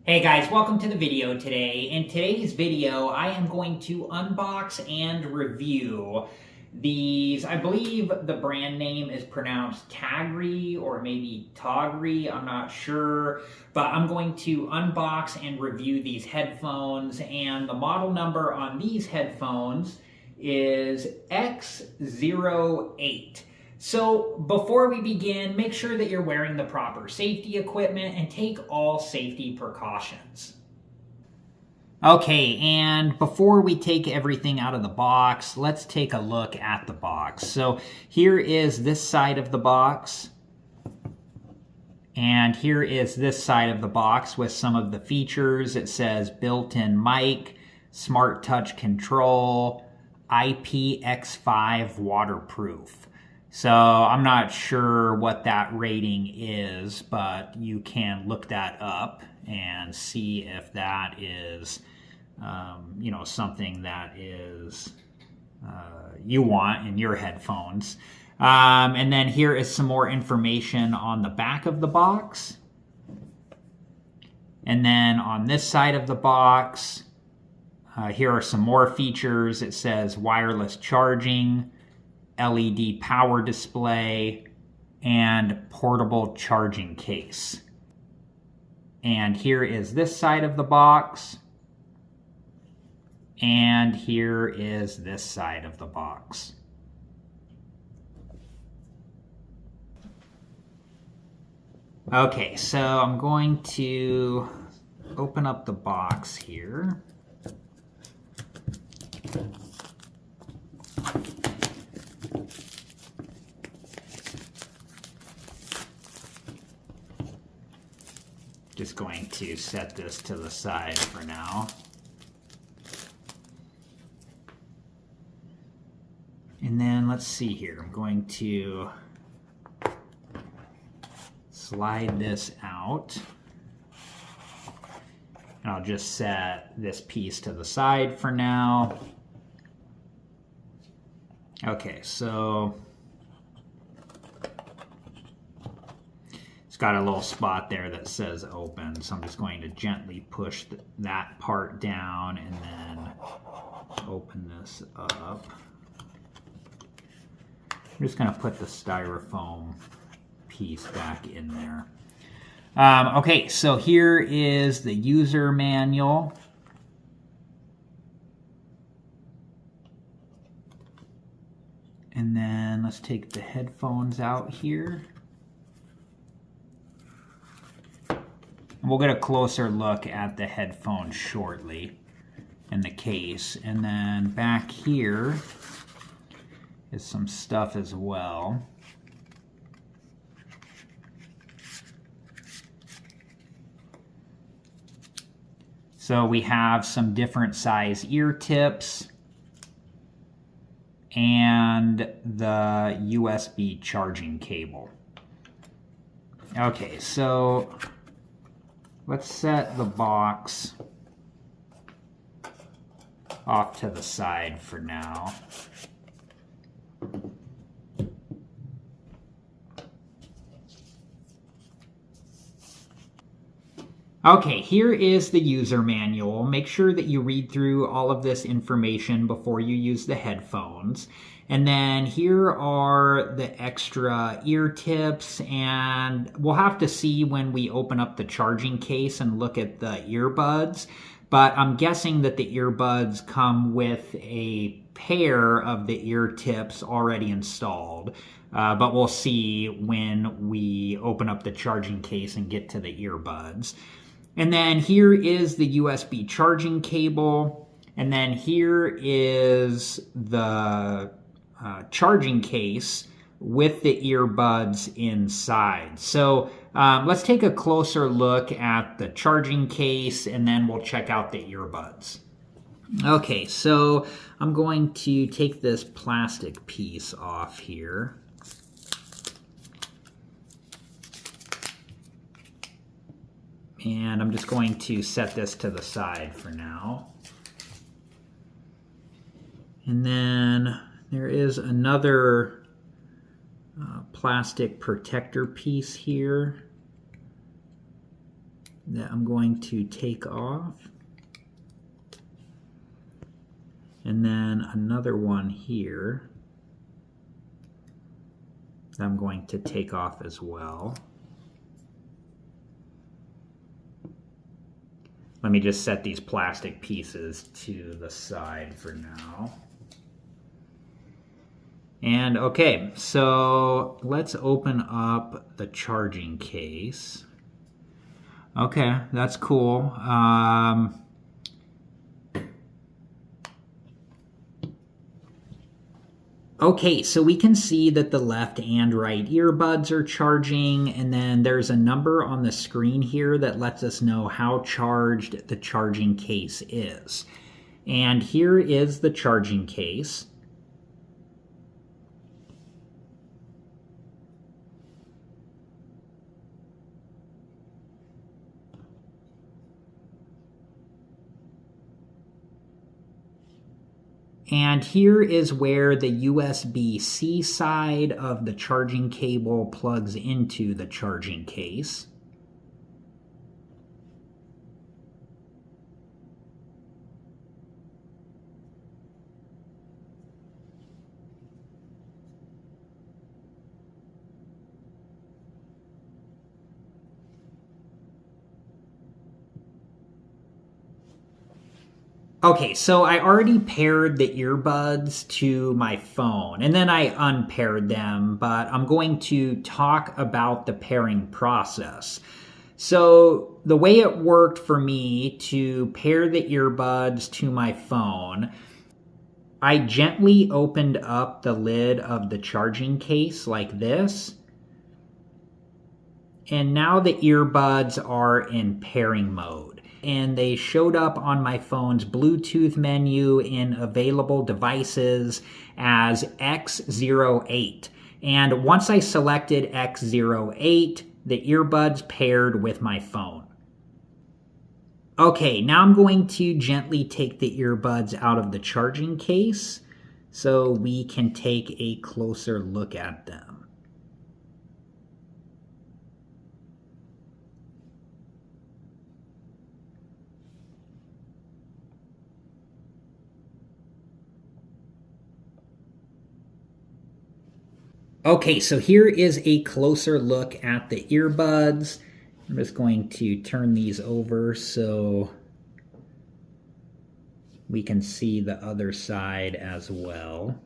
Hey guys, welcome to the video today. In today's video, I am going to unbox and review these. I believe the brand name is pronounced Tagry or maybe Tagry, I'm not sure. But I'm going to unbox and review these headphones, and the model number on these headphones is X08. So before we begin, make sure that you're wearing the proper safety equipment and take all safety precautions. Okay, and before we take everything out of the box, let's take a look at the box. So here is this side of the box, and here is this side of the box with some of the features. It says built-in mic, smart touch control, IPX5 waterproof. So I'm not sure what that rating is, but you can look that up and see if that is, something that is you want in your headphones. And then here is some more information on the back of the box. And then on this side of the box, here are some more features. It says wireless charging, LED power display, and portable charging case. And here is this side of the box. And here is this side of the box. Okay, so I'm going to open up the box here. Just going to set this to the side for now. And then let's see here. I'm going to slide this out. And I'll just set this piece to the side for now. Okay, so it's got a little spot there that says open, so I'm just going to gently push that part down and then open this up. I'm just going to put the styrofoam piece back in there. Okay, so here is the user manual. And then let's take the headphones out here. We'll get a closer look at the headphones shortly in the case. And then back here is some stuff as well. So we have some different size ear tips and the USB charging cable. Okay, so let's set the box off to the side for now. Okay, here is the user manual. Make sure that you read through all of this information before you use the headphones. And then here are the extra ear tips, and we'll have to see when we open up the charging case and look at the earbuds. But I'm guessing that the earbuds come with a pair of the ear tips already installed. But we'll see when we open up the charging case and get to the earbuds. And then here is the USB charging cable. And then here is the charging case with the earbuds inside. So let's take a closer look at the charging case, and then we'll check out the earbuds. Okay, so I'm going to take this plastic piece off here. And I'm just going to set this to the side for now. And then there is another plastic protector piece here. that I'm going to take off. And then another one here that I'm going to take off as well. Let me just set these plastic pieces to the side for now. And okay, so let's open up the charging case. Okay, that's cool. Okay, so we can see that the left and right earbuds are charging, and then there's a number on the screen here that lets us know how charged the charging case is. And here is the charging case. And here is where the USB-C side of the charging cable plugs into the charging case. Okay, so I already paired the earbuds to my phone, and then I unpaired them, but I'm going to talk about the pairing process. So the way it worked for me to pair the earbuds to my phone, I gently opened up the lid of the charging case like this, and now the earbuds are in pairing mode. And they showed up on my phone's Bluetooth menu in available devices as X08. And once I selected X08, the earbuds paired with my phone. Okay, now I'm going to gently take the earbuds out of the charging case so we can take a closer look at them. Okay, so here is a closer look at the earbuds. I'm just going to turn these over so we can see the other side as well.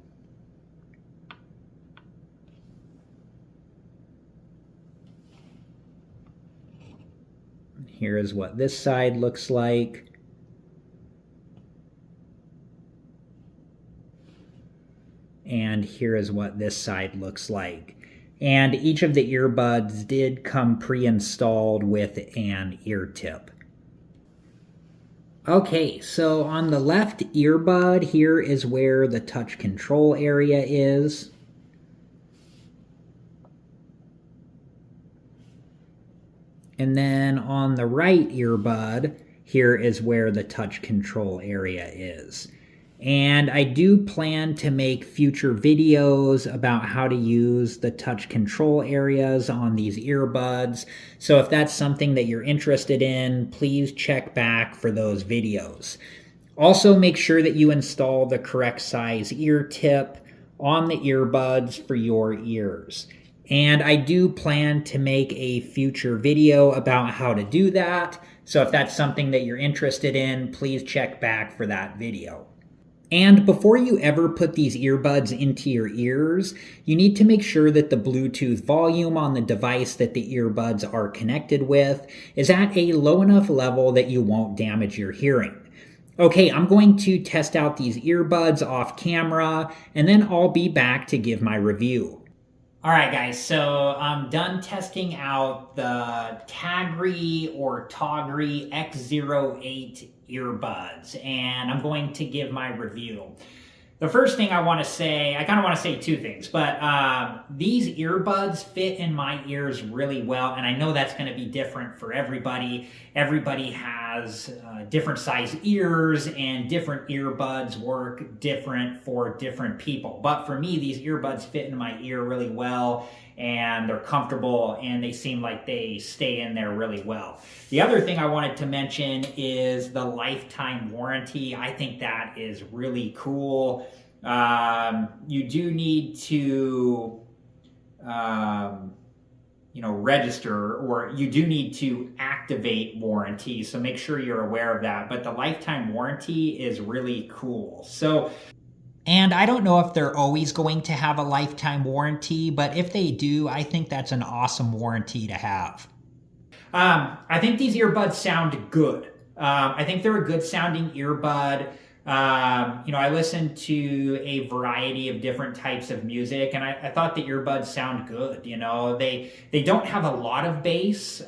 Here is what this side looks like. And here is what this side looks like. And each of the earbuds did come pre-installed with an ear tip. Okay, so on the left earbud, here is where the touch control area is. And then on the right earbud, here is where the touch control area is. And I do plan to make future videos about how to use the touch control areas on these earbuds. So if that's something that you're interested in, please check back for those videos. Also, make sure that you install the correct size ear tip on the earbuds for your ears. And I do plan to make a future video about how to do that. So if that's something that you're interested in, please check back for that video. And before you ever put these earbuds into your ears, you need to make sure that the Bluetooth volume on the device that the earbuds are connected with is at a low enough level that you won't damage your hearing. Okay, I'm going to test out these earbuds off camera, and then I'll be back to give my review. All right, guys, so I'm done testing out the Tagry or Tagry X08 earbuds, and I'm going to give my review. The first thing I want to say, I kind of want to say two things, but these earbuds fit in my ears really well, and I know that's going to be different for everybody. Everybody has has different size ears, and different earbuds work different for different people. But for me, these earbuds fit in my ear really well, and they're comfortable, and they seem like they stay in there really well. The other thing I wanted to mention is the lifetime warranty. I think that is really cool. You do need to register, or you do need to activate warranty, so make sure you're aware of that. But the lifetime warranty is really cool. And I don't know if they're always going to have a lifetime warranty, but if they do, I think that's an awesome warranty to have. I think these earbuds sound good. I think they're a good sounding earbud. I listen to a variety of different types of music, and I thought the earbuds sound good. They don't have a lot of bass,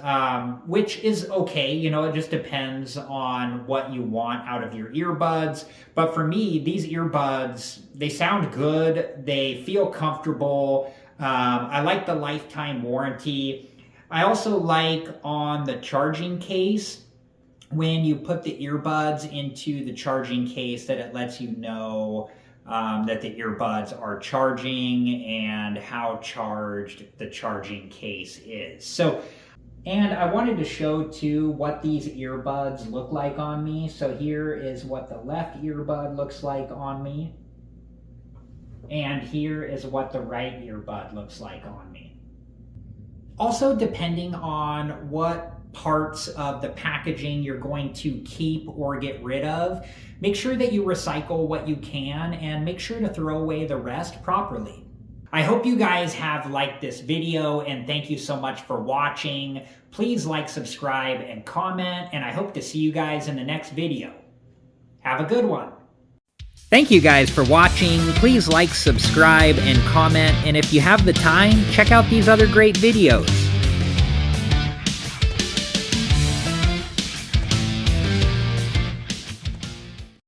which is okay. It just depends on what you want out of your earbuds. But for me, these earbuds, they sound good. They feel comfortable. I like the lifetime warranty. I also like on the charging case, when you put the earbuds into the charging case, that it lets you know that the earbuds are charging and how charged the charging case is. And I wanted to show too what these earbuds look like on me. So here is what the left earbud looks like on me. And here is what the right earbud looks like on me. Also, depending on what parts of the packaging you're going to keep or get rid of, make sure that you recycle what you can, and make sure to throw away the rest properly. I hope you guys have liked this video, and thank you so much for watching. Please like, subscribe, and comment, and I hope to see you guys in the next video. Have a good one. Thank you guys for watching. Please like, subscribe, and comment, and if you have the time, check out these other great videos.